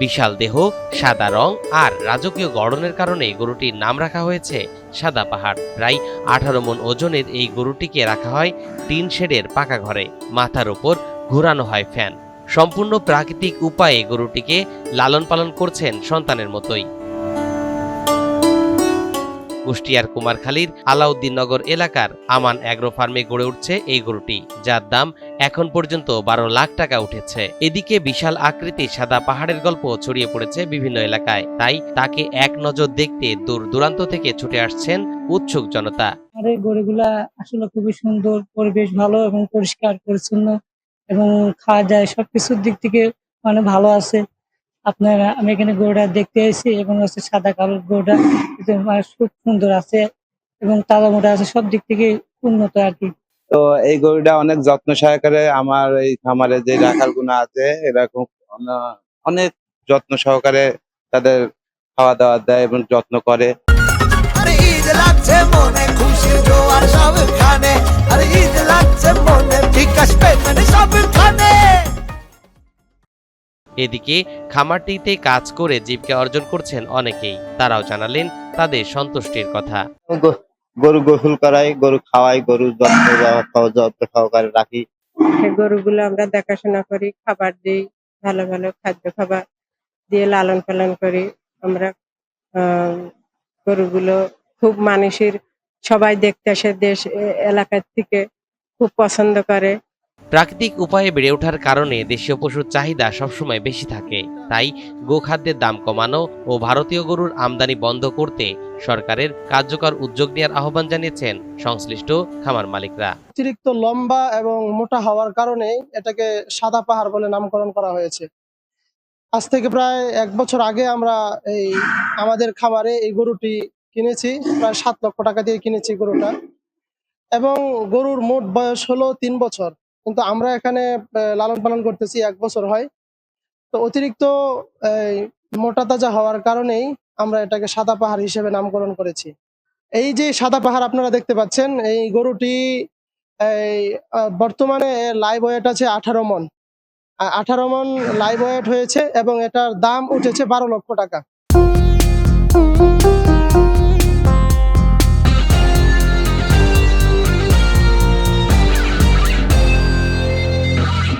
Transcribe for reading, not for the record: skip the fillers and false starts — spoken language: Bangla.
বিশাল দেহ, সাদা রং আর রাজকীয় গড়নের কারণে গরুটির নাম রাখা হয়েছে সাদা পাহাড়। প্রায় 18 মণ ওজনের এই গরুটিকে রাখা হয় টিন শেডের পাকা ঘরে। মাথার উপর ঘোরানো হয় ফ্যান। সম্পূর্ণ প্রাকৃতিক উপায়ে গরুটিকে লালন পালন করছেন সন্তানের মতোই। কুষ্টিয়ার কুমারখালীর আলাউদ্দিননগর এলাকার আমান অ্যাগ্রো ফার্মে গড়ে উঠছে এই গরুটি, যার দাম এখন পর্যন্ত 12 লাখ টাকা উঠেছে। এদিকে বিশাল আকৃতির সাদা পাহাড়ের গল্প ছড়িয়ে পড়েছে বিভিন্ন এলাকায়, তাই তাকে এক নজর দেখতে দূর দূরান্ত থেকে ছুটে আসছেন উৎসুক জনতা। আর এই গরুগুলা আসলে খুবই সুন্দর, পরিবেশ ভালো এবং পরিষ্কার পরিচ্ছন্ন এবং খাওয়া যায় সবকিছুর দিক থেকে মানে ভালো আছে। আপনারা আমি এখানে গরুটা দেখতে এসেছি এবং হচ্ছে সাদা কালো গরুটা খুব সুন্দর আছে এবং তাজা মোটা আছে, সব দিক থেকে উন্নত আর কি। তো এই গরুটা অনেক যত্ন সহকারে আমার এই খামারে যে রাখাল গুলো আছে এরা খুব অনেক যত্ন সহকারে তাদের খাওয়া দাওয়া দেয় এবং যত্ন করে। এদিকে খামারটিতে কাজ করে জীবিকা অর্জন করছেন অনেকেই। তারাও জানালেন তাদের সন্তুষ্টির কথা। গরু গোসল করাই, গরু খাওয়াই, গরু যত্ন সহকারে রাখি। গরুগুলো আমরা দেখাশোনা করি, খাবার দিই, ভালো ভালো খাদ্য খাবার দিয়ে লালন পালন করি আমরা। গরুগুলো খুব মানুষের সবাই দেখতে আসে, দেশ এলাকার থেকে খুব পছন্দ করে। প্রাকৃতিক উপায়ে বেড়ে ওঠার কারণে দেশীয় পশুর চাহিদা সবসময় বেশি থাকে। তাই গোখাদ্যের দাম কমানো ও ভারতীয় গরুর আমদানি বন্ধ করতে সরকারের কার্যকর উদ্যোগ নেওয়ার আহ্বান জানিয়েছেন সংশ্লিষ্ট খামার মালিকরা। অতিরিক্ত লম্বা এবং মোটা হওয়ার কারণে এটাকে সাদা পাহাড় বলে নামকরণ করা হয়েছে। আজ থেকে প্রায় 1 বছর আগে আমরা আমাদের খামারে এই গরুটি কিনেছি, প্রায় 7 লক্ষ টাকা দিয়ে কিনেছি গরুটা, এবং গরুর মোট বয়স হলো 3 বছর, কিন্তু আমরা এখানে লালন পালন করতেছি 1 বছর হয়। তো অতিরিক্ত মোটা তাজা হওয়ার কারণেই আমরা এটাকে সাদা পাহাড় হিসেবে নামকরণ করেছি। এই যে সাদা পাহাড় আপনারা দেখতে পাচ্ছেন, এই গরুটি বর্তমানে লাইভ ওয়েট আছে 18 মণ। 18 মণ লাইভ ওয়েট হয়েছে এবং এটার দাম উঠেছে 12 লক্ষ টাকা।